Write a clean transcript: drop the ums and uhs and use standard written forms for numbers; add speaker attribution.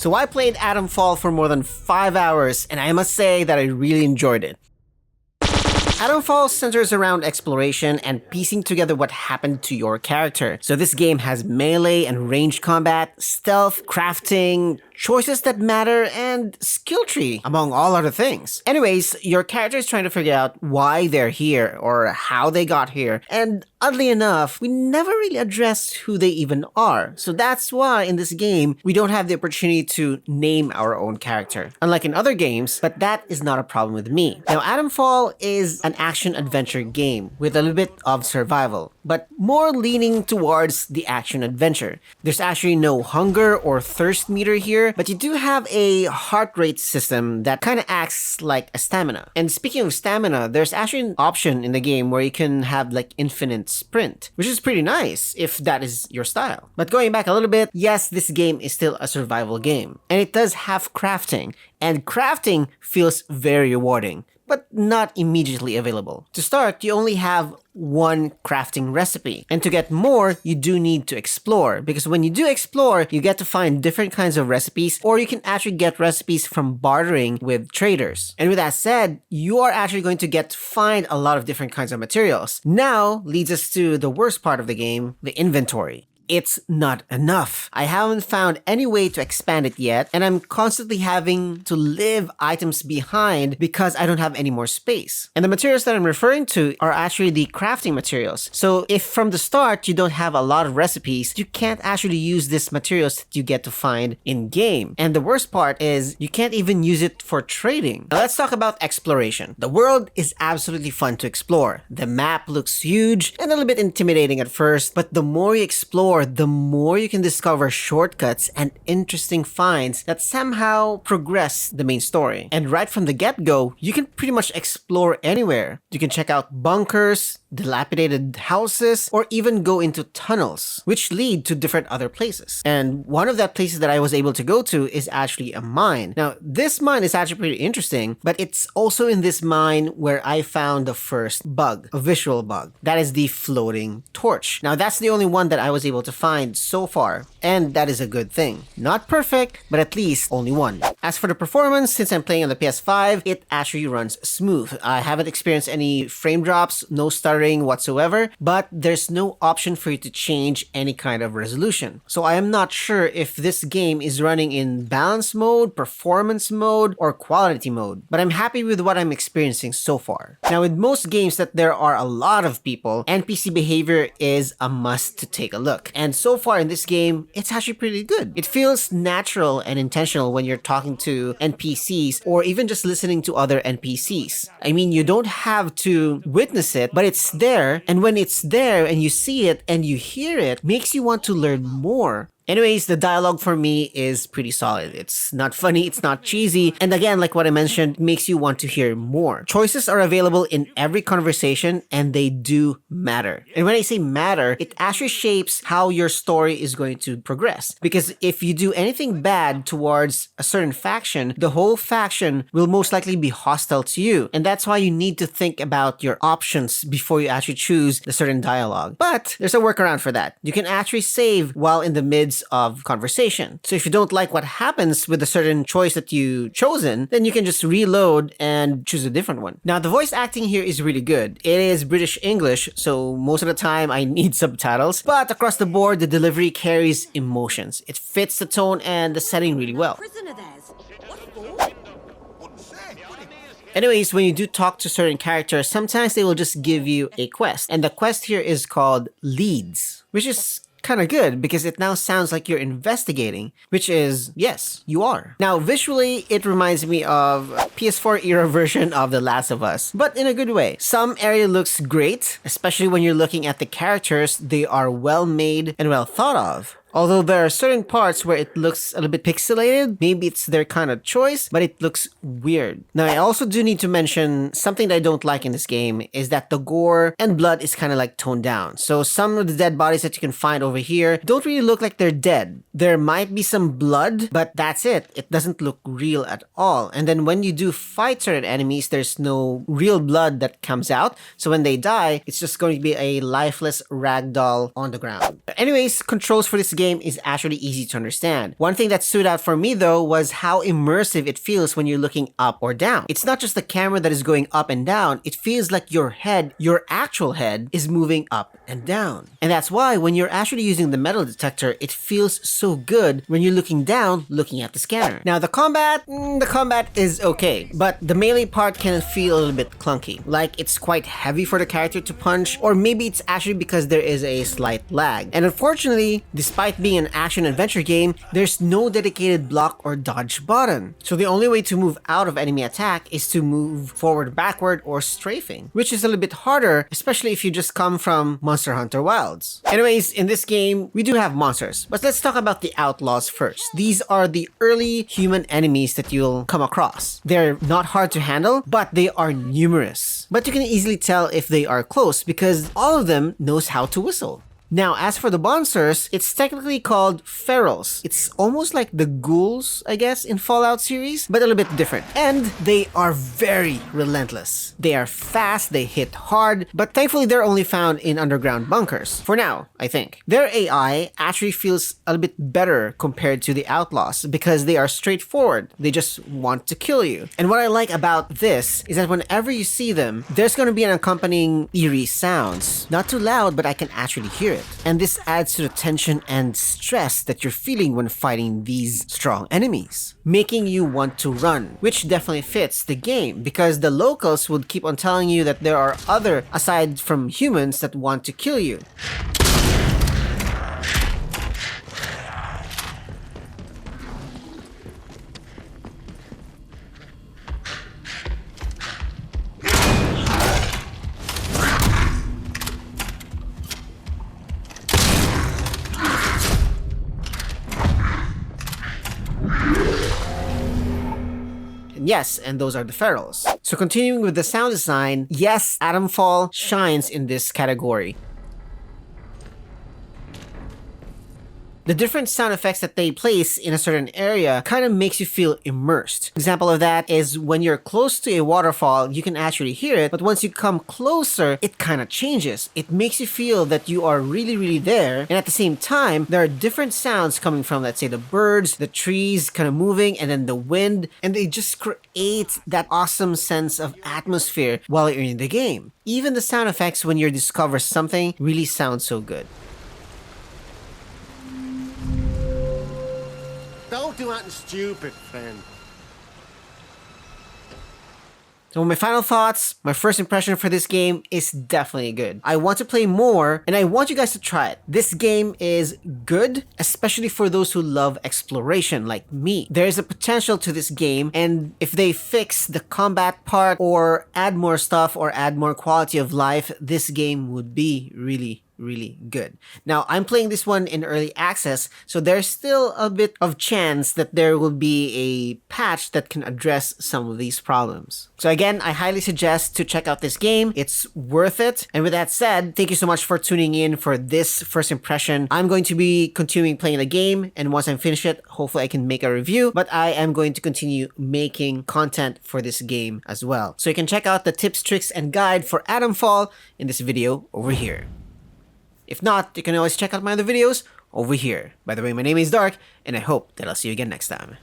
Speaker 1: So I played Atomfall for more than 5 hours, and I must say that I really enjoyed it. Atomfall centers around exploration and piecing together what happened to your character. So this game has melee and ranged combat, stealth, crafting, choices that matter, and skill tree, among all other things. Anyways, your character is trying to figure out why they're here or how they got here, and oddly enough, we never really addressed who they even are. So that's why in this game, we don't have the opportunity to name our own character. Unlike in other games, but that is not a problem with me. Now, Atomfall is an action-adventure game with a little bit of survival, but more leaning towards the action-adventure. There's actually no hunger or thirst meter here, but you do have a heart rate system that kind of acts like a stamina. And speaking of stamina, there's actually an option in the game where you can have like infinite sprint, which is pretty nice if that is your style. But going back a little bit, yes, this game is still a survival game, and it does have crafting, and crafting feels very rewarding, but not immediately available. To start, you only have one crafting recipe, and to get more, you do need to explore, because when you do explore, you get to find different kinds of recipes, or you can actually get recipes from bartering with traders. And with that said, you are actually going to get to find a lot of different kinds of materials. Now leads us to the worst part of the game, the inventory. It's not enough. I haven't found any way to expand it yet, and I'm constantly having to leave items behind because I don't have any more space. And the materials that I'm referring to are actually the crafting materials. So if from the start you don't have a lot of recipes, you can't actually use these materials that you get to find in-game. And the worst part is you can't even use it for trading. Now let's talk about exploration. The world is absolutely fun to explore. The map looks huge and a little bit intimidating at first, but the more you explore, the more you can discover shortcuts and interesting finds that somehow progress the main story. And right from the get-go, you can pretty much explore anywhere. You can check out bunkers, dilapidated houses, or even go into tunnels, which lead to different other places. And one of the places that I was able to go to is actually a mine. Now, this mine is actually pretty interesting, but it's also in this mine where I found the first bug, a visual bug. That is the floating torch. Now, that's the only one that I was able to find so far, and that is a good thing. Not perfect, but at least only one. As for the performance, since I'm playing on the PS5, it actually runs smooth. I haven't experienced any frame drops, no stuttering whatsoever, but there's no option for you to change any kind of resolution. So I am not sure if this game is running in balance mode, performance mode, or quality mode, but I'm happy with what I'm experiencing so far. Now, with most games that there are a lot of people, NPC behavior is a must to take a look. And so far in this game, it's actually pretty good. It feels natural and intentional when you're talking to NPCs or even just listening to other NPCs. I mean, you don't have to witness it, but it's there. And when it's there and you see it and you hear it, makes you want to learn more. Anyways, the dialogue for me is pretty solid. It's not funny, it's not cheesy, and again, like what I mentioned, makes you want to hear more. Choices are available in every conversation, and they do matter. And when I say matter, it actually shapes how your story is going to progress. Because if you do anything bad towards a certain faction, the whole faction will most likely be hostile to you. And that's why you need to think about your options before you actually choose the certain dialogue. But there's a workaround for that. You can actually save while in the midst of conversation. So if you don't like what happens with a certain choice that you chosen, then you can just reload and choose a different one. Now, the voice acting here is really good. It is British English, so most of the time I need subtitles, but across the board, the delivery carries emotions. It fits the tone and the setting really well. Anyways, when you do talk to certain characters, sometimes they will just give you a quest. And the quest here is called Leads, which is kind of good because it now sounds like you're investigating, which is, yes, you are. Now, visually, it reminds me of PS4 era version of The Last of Us, but in a good way. Some area looks great, especially when you're looking at the characters. They are well made and well thought of. Although there are certain parts where it looks a little bit pixelated, maybe it's their kind of choice, but it looks weird. Now, I also do need to mention something that I don't like in this game is that the gore and blood is kind of like toned down. So some of the dead bodies that you can find over here don't really look like they're dead. There might be some blood, but that's it. It doesn't look real at all. And then when you do fight certain enemies, there's no real blood that comes out. So when they die, it's just going to be a lifeless ragdoll on the ground. Anyways, controls for this game game is actually easy to understand. One thing that stood out for me though was how immersive it feels when you're looking up or down. It's not just the camera that is going up and down, it feels like your head, your actual head, is moving up and down. And that's why when you're actually using the metal detector, it feels so good when you're looking down, looking at the scanner. Now the combat is okay, but the melee part can feel a little bit clunky. Like it's quite heavy for the character to punch, or maybe it's actually because there is a slight lag. And unfortunately, despite being an action-adventure game, there's no dedicated block or dodge button. So the only way to move out of enemy attack is to move forward, backward, or strafing, which is a little bit harder, especially if you just come from Monster Hunter Wilds. Anyways, in this game, we do have monsters, but let's talk about the outlaws first. These are the early human enemies that you'll come across. They're not hard to handle, but they are numerous. But you can easily tell if they are close because all of them knows how to whistle. Now, as for the monsters, it's technically called ferals. It's almost like the ghouls, I guess, in Fallout series, but a little bit different. And they are very relentless. They are fast, they hit hard, but thankfully they're only found in underground bunkers. For now, I think. Their AI actually feels a little bit better compared to the outlaws because they are straightforward. They just want to kill you. And what I like about this is that whenever you see them, there's going to be an accompanying eerie sounds. Not too loud, but I can actually hear it. And this adds to the tension and stress that you're feeling when fighting these strong enemies, making you want to run, which definitely fits the game because the locals would keep on telling you that there are other aside from humans that want to kill you. Yes, and those are the ferals. So continuing with the sound design, yes, Atomfall shines in this category. The different sound effects that they place in a certain area kind of makes you feel immersed. Example of that is when you're close to a waterfall, you can actually hear it, but once you come closer, it kind of changes. It makes you feel that you are really there, and at the same time, there are different sounds coming from, let's say, the birds, the trees kind of moving, and then the wind, and they just create that awesome sense of atmosphere while you're in the game. Even the sound effects when you discover something really sound so good.
Speaker 2: Don't do nothing stupid, friend.
Speaker 1: So my final thoughts, my first impression for this game is definitely good. I want to play more, and I want you guys to try it. This game is good, especially for those who love exploration like me. There is a potential to this game, and if they fix the combat part or add more stuff or add more quality of life, this game would be really good. Now, I'm playing this one in early access, so there's still a bit of chance that there will be a patch that can address some of these problems. So again, I highly suggest to check out this game. It's worth it. And with that said, thank you so much for tuning in for this first impression. I'm going to be continuing playing the game, and once I finish it, hopefully I can make a review, but I am going to continue making content for this game as well. So you can check out the tips, tricks, and guide for Atomfall in this video over here. If not, you can always check out my other videos over here. By the way, my name is Dark, and I hope that I'll see you again next time.